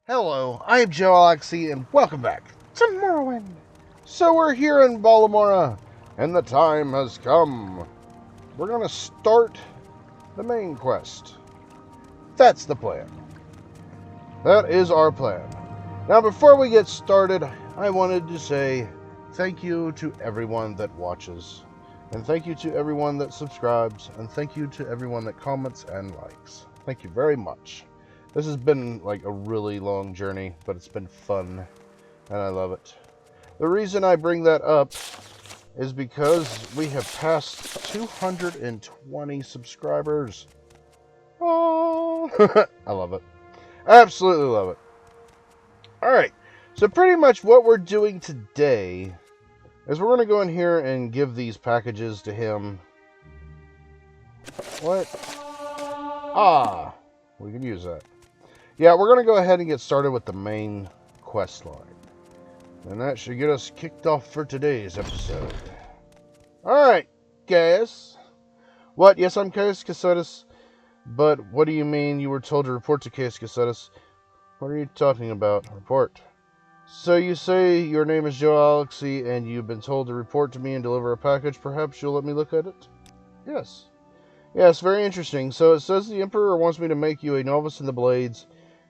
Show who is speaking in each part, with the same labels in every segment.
Speaker 1: Hello, I'm Joalixy, and welcome back to Morrowind. So we're here in Balamora, and the time has come. We're gonna start the main quest. That's the plan. That is our plan. Now, before we get started, I wanted to say thank you to everyone that watches, and thank you to everyone that subscribes, and thank you to everyone that comments and likes. Thank you very much. This has been like a really long journey, but it's been fun, and I love it. The reason I bring that up is because we have passed 220 subscribers. Oh, I love it. Absolutely love it. Alright, so pretty much what we're doing today is we're going to go in here and give these packages to him. What? Ah, we can use that. Yeah, we're going to go ahead and get started with the main quest line. And that should get us kicked off for today's episode. Alright, Caius. What? Yes, I'm Caius Casetus. But what do you mean you were told to report to Caius Casetus? What are you talking about? Report. So you say your name is Joalixy and you've been told to report to me and deliver a package. Perhaps you'll let me look at it? Yes. Yes, very interesting. So it says the Emperor wants me to make you a novice in the Blades,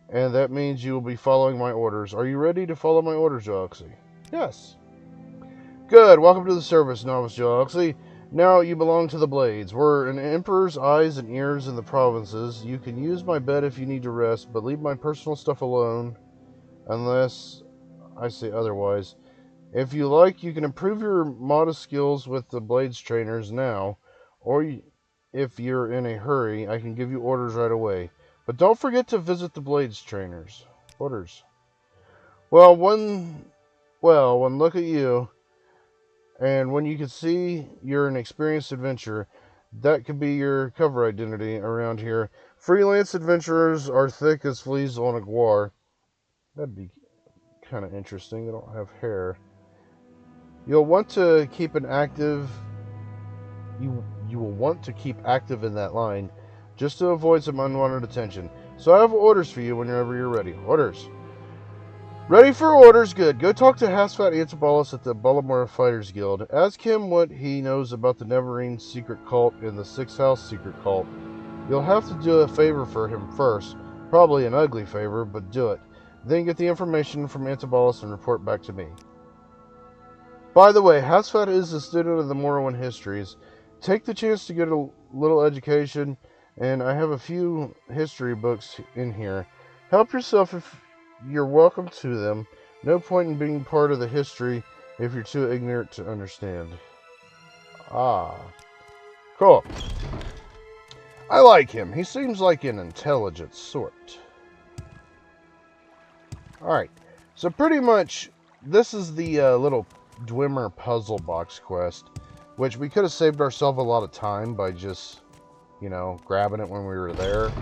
Speaker 1: and that means you will be following my orders. Are you ready to follow my orders, Joalixy? Yes. Good. Welcome to the service, Novice Joalixy. Now you belong to the Blades. We're an Emperor's eyes and ears in the provinces. You can use my bed if you need to rest, but leave my personal stuff alone, unless I say otherwise. If you like, you can improve your modest skills with the Blades trainers now, or if you're in a hurry, I can give you orders right away. But don't forget to visit the Blades trainers. Orders. Well, one look at you, and when you can see you're an experienced adventurer, that could be your cover identity around here. Freelance adventurers are thick as fleas on a guar. That'd be kind of interesting. They don't have hair. You'll want to keep an active... You will want to keep active in that line, just to avoid some unwanted attention. So I have orders for you whenever you're ready. Orders. Ready for orders? Good. Go talk to Hasfat Antibalus at the Balamora Fighters Guild. Ask him what he knows about the Neverine secret cult and the Sixth House secret cult. You'll have to do a favor for him first. Probably an ugly favor, but do it. Then get the information from Antibalus and report back to me. By the way, Hasfat is a student of the Morrowind histories. Take the chance to get a little education, and I have a few history books in here. Help yourself if you're welcome to them. No point in being part of the history if you're too ignorant to understand. Ah. Cool. I like him. He seems like an intelligent sort. Alright. So pretty much, this is the little Dwemer puzzle box quest, which we could have saved ourselves a lot of time by just, grabbing it when we were there.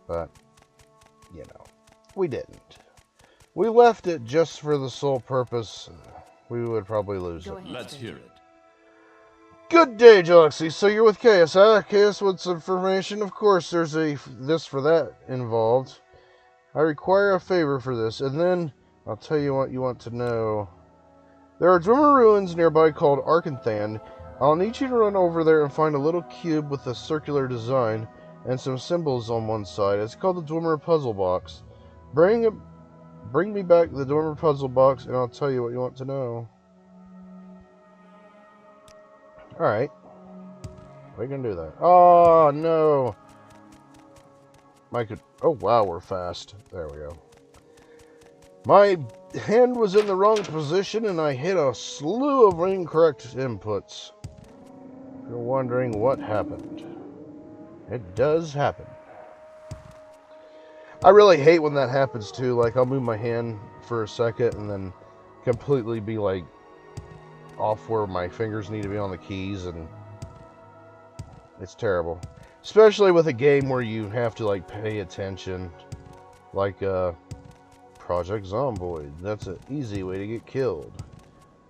Speaker 1: But, we didn't. We left it just for the sole purpose we would probably lose it.
Speaker 2: Let's hear it.
Speaker 1: Good day, Joalixy. So you're with Caius, huh? Caius wants information. Of course, there's a this for that involved. I require a favor for this, and then I'll tell you what you want to know. There are Dwemer ruins nearby called Arkanthan. I'll need you to run over there and find a little cube with a circular design and some symbols on one side. It's called the Dwemer Puzzle Box. Bring me back the Dwemer Puzzle Box, and I'll tell you what you want to know. Alright. We can do that. Oh, no. Oh, wow, we're fast. There we go. My hand was in the wrong position, and I hit a slew of incorrect inputs. If you're wondering what happened, it does happen. I really hate when that happens, too. Like, I'll move my hand for a second and then completely be, like, off where my fingers need to be on the keys, and it's terrible. Especially with a game where you have to, like, pay attention. Like, Project Zomboid. That's an easy way to get killed.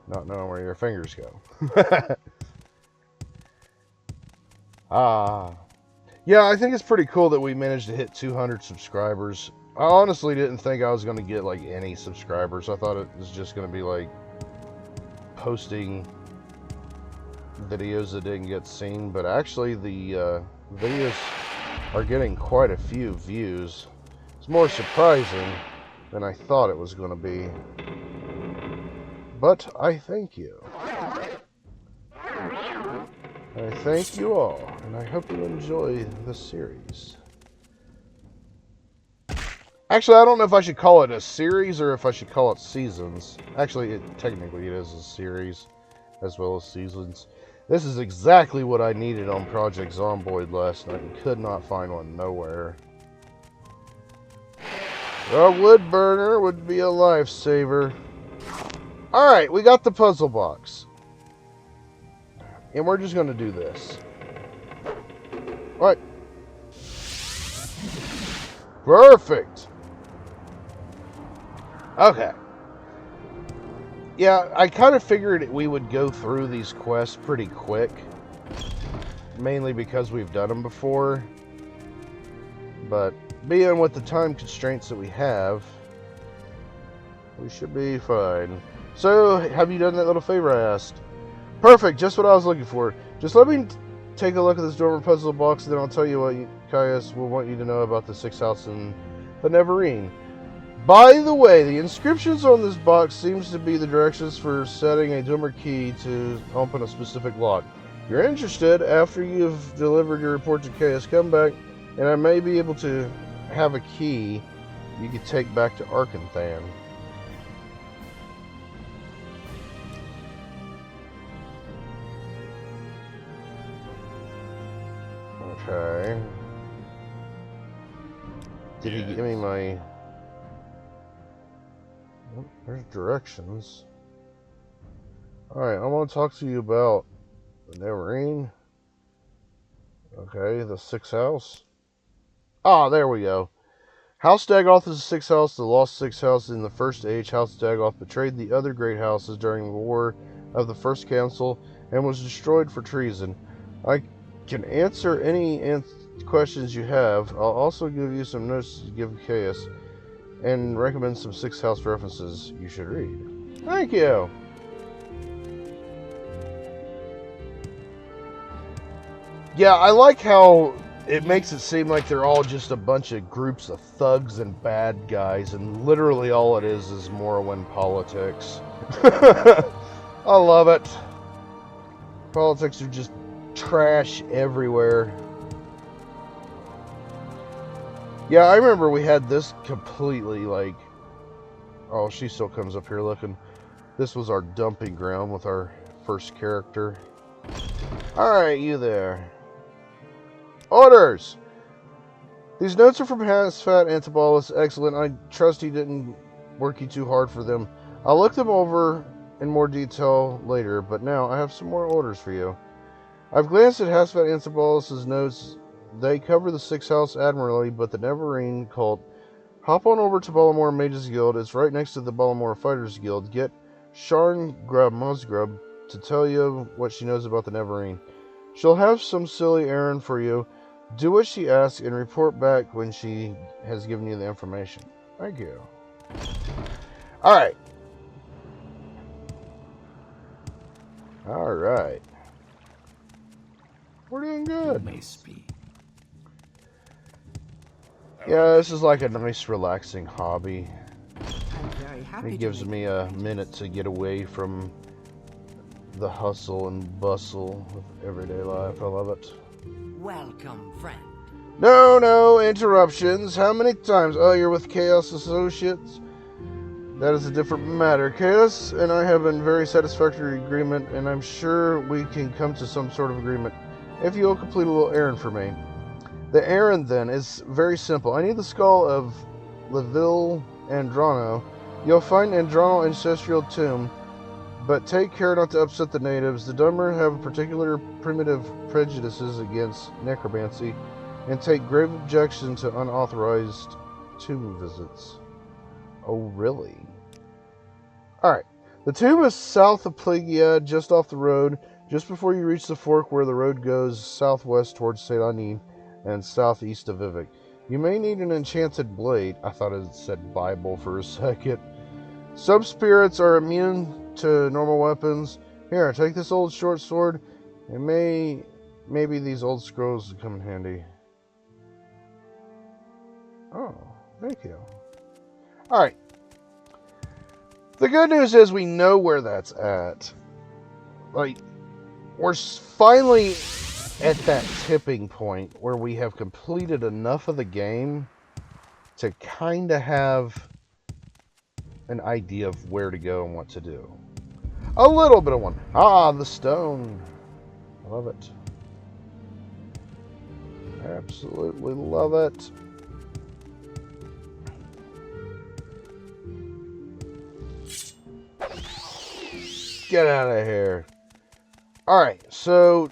Speaker 1: Not knowing where your fingers go. Ah. Yeah, I think it's pretty cool that we managed to hit 200 subscribers I honestly didn't think I was going to get like any subscribers. I thought it was just going to be like posting videos that didn't get seen, but actually the videos are getting quite a few views. It's more surprising than I thought it was going to be. But I thank you. I thank you all, and I hope you enjoy the series. Actually, I don't know if I should call it a series or if I should call it seasons. Actually, technically it is a series as well as seasons. This is exactly what I needed on Project Zomboid last night and could not find one nowhere. A wood burner would be a lifesaver. Alright, we got the puzzle box. And we're just going to do this. Alright. Perfect. Okay. Yeah, I kind of figured we would go through these quests pretty quick. Mainly because we've done them before. But being with the time constraints that we have, we should be fine. So, have you done that little favor I asked? Perfect, just what I was looking for. Just let me take a look at this dormer puzzle box, and then I'll tell you what Caius will want you to know about the 6th house in the Neverine. By the way, the inscriptions on this box seems to be the directions for setting a dormer key to open a specific lock. If you're interested, after you've delivered your report to Caius, come back, and I may be able to have a key you can take back to Arkanthan. Okay. Did he give me my... Oh, there's directions. Alright, I want to talk to you about the Neverine. Okay, the 6th house. Ah, there we go. House Dagoth is the 6th house, the lost 6th house in the First Age. House Dagoth betrayed the other great houses during the War of the First Council and was destroyed for treason. I can answer any questions you have. I'll also give you some notes to give Caius and recommend some 6th house references you should read. Thank you! Yeah, I like how it makes it seem like they're all just a bunch of groups of thugs and bad guys, and literally all it is Morrowind politics. I love it. Politics are just trash everywhere. Yeah, I remember we had this completely like... Oh, she still comes up here looking. This was our dumping ground with our first character. Alright, you there. Orders! These notes are from Hasfat Antibolus. Excellent. I trust he didn't work you too hard for them. I'll look them over in more detail later, but now I have some more orders for you. I've glanced at Hasfat Antibolus' notes. They cover the 6th house admirably, but the Neverine cult. Hop on over to Ballamore Mages Guild. It's right next to the Ballamore Fighters Guild. Get Sharn Grub Musgrub to tell you what she knows about the Neverine. She'll have some silly errand for you. Do what she asks and report back when she has given you the information. Thank you. Alright. Alright. We're doing good.
Speaker 2: You may speak.
Speaker 1: Yeah, this is like a nice, relaxing hobby.
Speaker 3: I'm very happy.
Speaker 1: It gives me a minute to get away from the hustle and bustle of everyday life. I love it.
Speaker 3: Welcome, friend.
Speaker 1: No interruptions. How many times? Oh, you're with Chaos Associates? That is a different matter. Chaos and I have been very satisfactory agreement, and I'm sure we can come to some sort of agreement if you'll complete a little errand for me. The errand, then, is very simple. I need the skull of Leville Andrano. You'll find Andrano ancestral tomb, but take care not to upset the natives. The Dummer have particular primitive prejudices against necromancy and take grave objection to unauthorized tomb visits. Oh, really? Alright. The tomb is south of Plagia, just off the road, just before you reach the fork where the road goes southwest towards Saint-Anin and southeast of Vivek. You may need an enchanted blade. I thought it said Bible for a second. Some spirits are immune to normal weapons. Here, take this old short sword. Maybe these old scrolls will come in handy. Oh, thank you. Alright. The good news is we know where that's at. Like, we're finally at that tipping point where we have completed enough of the game to kind of have an idea of where to go and what to do. A little bit of one. Ah, the stone. I love it. Absolutely love it. Get out of here. Alright, so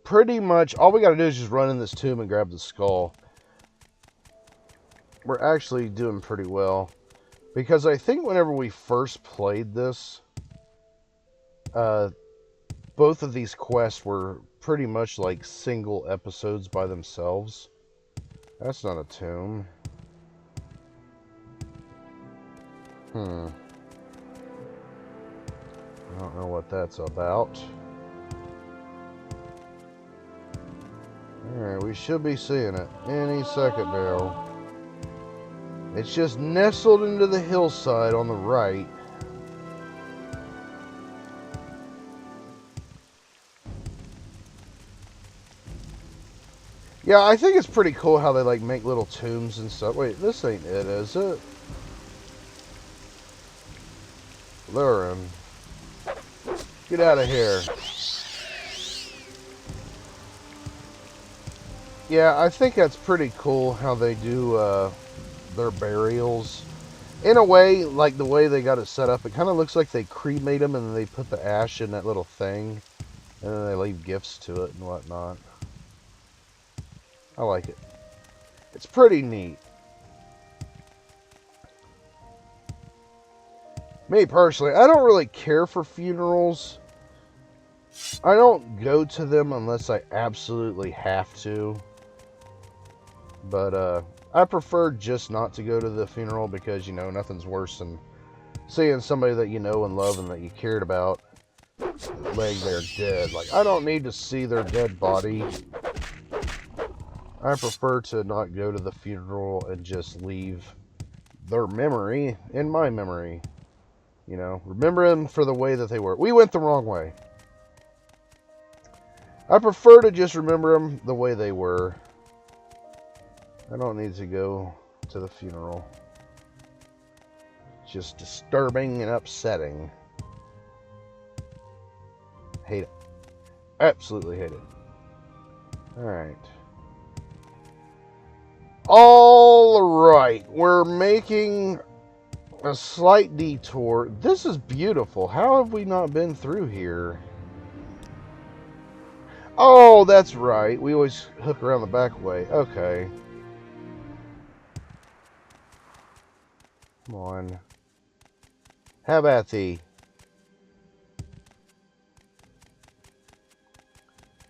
Speaker 1: pretty much all we got to do is just run in this tomb and grab the skull. We're actually doing pretty well. Because I think whenever we first played this, both of these quests were pretty much like single episodes by themselves. That's not a tomb. I don't know what that's about. Alright, we should be seeing it any second now. It's just nestled into the hillside on the right. Yeah, I think it's pretty cool how they like make little tombs and stuff. Wait, this ain't it, is it? Lurin. Get out of here. Yeah, I think that's pretty cool how they do their burials. In a way, like the way they got it set up, it kind of looks like they cremate them and then they put the ash in that little thing. And then they leave gifts to it and whatnot. I like it. It's pretty neat. Me personally, I don't really care for funerals. I don't go to them unless I absolutely have to. But I prefer just not to go to the funeral because, you know, nothing's worse than seeing somebody that you know and love and that you cared about laying there dead. Like, I don't need to see their dead body. I prefer to not go to the funeral and just leave their memory in my memory. You know, remember them for the way that they were. We went the wrong way. I prefer to just remember them the way they were. I don't need to go to the funeral. It's just disturbing and upsetting. Hate it. Absolutely hate it. Alright. Alright. We're making a slight detour. This is beautiful. How have we not been through here? Oh, that's right. We always hook around the back way. Okay. Come on. Have at thee.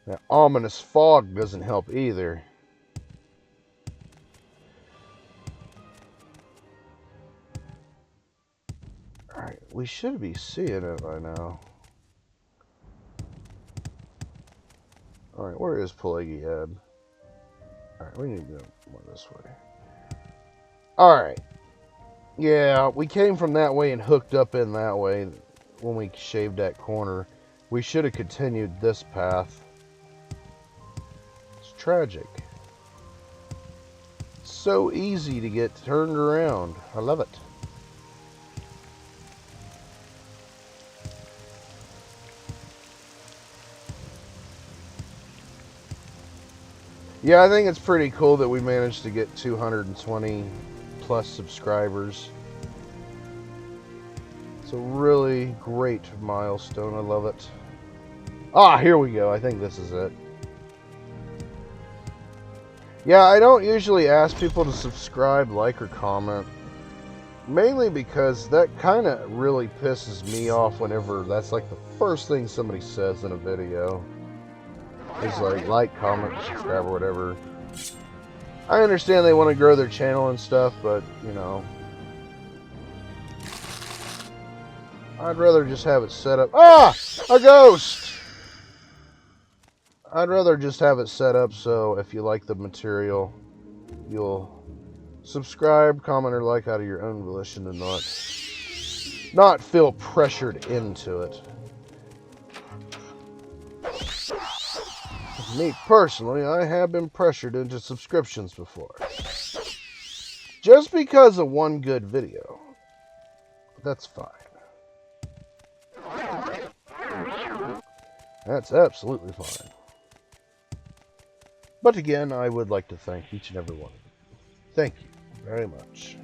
Speaker 1: That ominous fog doesn't help either. Alright, we should be seeing it by now. Alright, where is Pelagi Ebb? Alright, we need to go more this way. Alright. Yeah, we came from that way and hooked up in that way when we shaved that corner. We should have continued this path. It's tragic. It's so easy to get turned around. I love it. Yeah, I think it's pretty cool that we managed to get 220 plus subscribers. It's a really great milestone. I love it. Ah, here we go. I think this is it. Yeah, I don't usually ask people to subscribe, like, or comment. Mainly because that kind of really pisses me off whenever that's like the first thing somebody says in a video. It's like, comment, subscribe, or whatever. I understand they want to grow their channel and stuff, but, you know, I'd rather just have it set up. Ah! A ghost! I'd rather just have it set up so if you like the material, you'll subscribe, comment, or like out of your own volition and not feel pressured into it. Me personally, I have been pressured into subscriptions before. Just because of one good video. That's fine. That's absolutely fine. But again, I would like to thank each and every one of you. Thank you very much.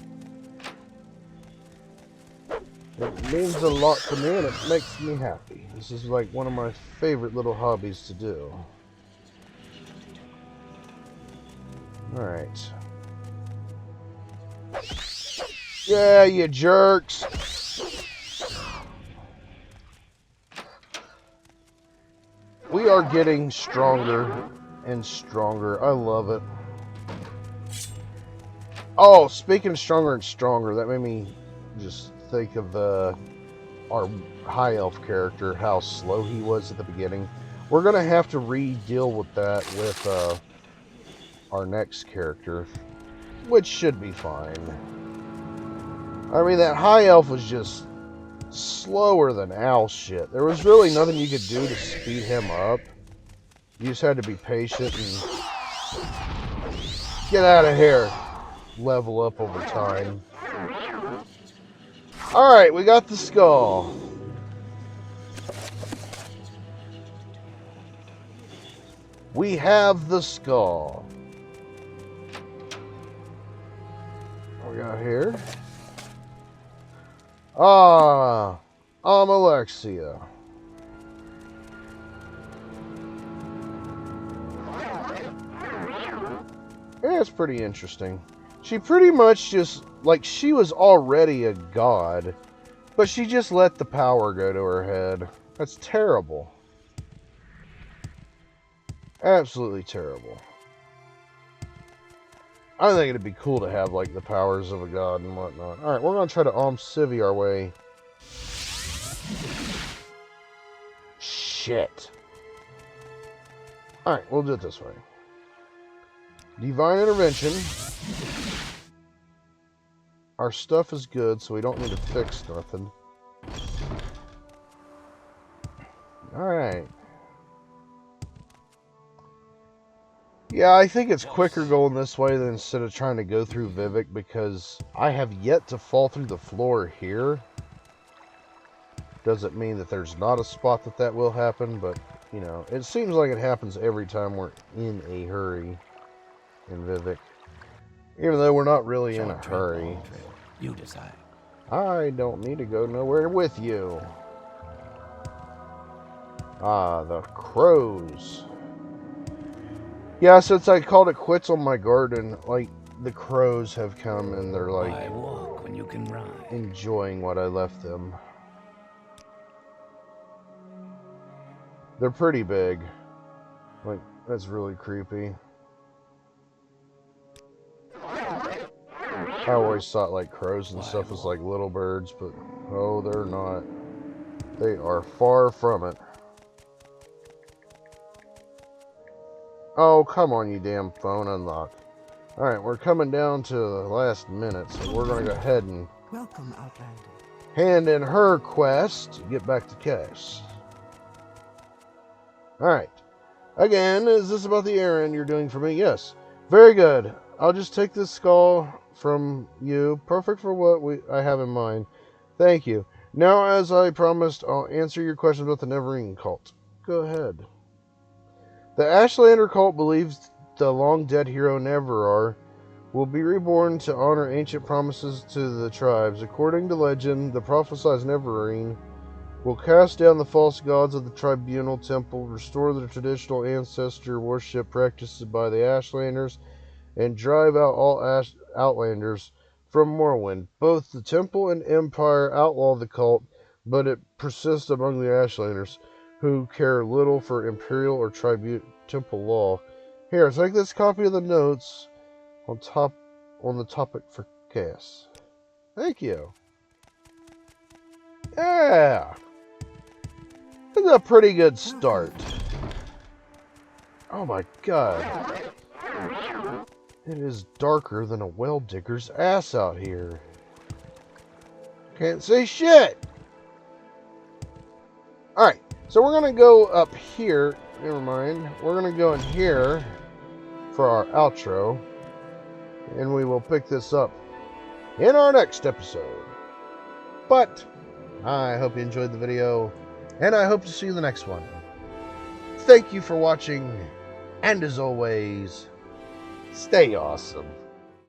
Speaker 1: It means a lot to me and it makes me happy. This is like one of my favorite little hobbies to do. Alright. Yeah, you jerks! We are getting stronger and stronger. I love it. Oh, speaking of stronger and stronger, that made me just think of our high elf character, how slow he was at the beginning. We're going to have to re-deal with that with our next character, which should be fine. I mean, that high elf was just slower than owl shit. There was really nothing you could do to speed him up. You just had to be patient and get out of here. Level up over time. Alright, we got the skull. We have the skull. What we got here? Ah, Alexia. Yeah, it's pretty interesting. She pretty much just, like, she was already a god, but she just let the power go to her head. That's terrible. Absolutely terrible. I think it'd be cool to have, like, the powers of a god and whatnot. Alright, we're going to try to Civvy our way. Shit. Alright, we'll do it this way. Divine Intervention. Our stuff is good, so we don't need to fix nothing. Alright. Yeah, I think it's quicker going this way than instead of trying to go through Vivek, because I have yet to fall through the floor here. Doesn't mean that there's not a spot that will happen, but, you know, it seems like it happens every time we're in a hurry in Vivek. Even though we're not really in a hurry.
Speaker 2: You decide.
Speaker 1: I don't need to go nowhere with you. Ah, the crows. Yeah, since I called it quits on my garden, like, the crows have come and they're like,
Speaker 2: I walk when you can ride.
Speaker 1: Enjoying what I left them. They're pretty big. Like, that's really creepy. I always thought like crows and stuff was like little birds, but oh, they're not. They are far from it. Oh, come on, you damn phone, unlock. Alright, we're coming down to the last minute, so we're going to go ahead and
Speaker 3: Welcome, Outlander.
Speaker 1: hand in her quest to get back to Cass. Alright. Again, is this about the errand you're doing for me? Yes. Very good. I'll just take this skull from you. Perfect for what I have in mind. Thank you. Now, as I promised, I'll answer your questions about the Neverine cult. Go ahead. The Ashlander cult believes the long-dead hero Neverar will be reborn to honor ancient promises to the tribes. According to legend, the prophesied Neverine will cast down the false gods of the tribunal temple, restore the traditional ancestor worship practices by the Ashlanders, and drive out all Outlanders from Morrowind. Both the temple and empire outlaw the cult, but it persists among the Ashlanders, who care little for imperial or temple law. Here, take this copy of the notes on the topic for chaos. Thank you. Yeah. It's a pretty good start. Oh my god. It is darker than a well digger's ass out here. Can't see shit. Alright, so we're going to go up here. Never mind. We're going to go in here for our outro. And we will pick this up in our next episode. But I hope you enjoyed the video. And I hope to see you in the next one. Thank you for watching. And as always, stay awesome.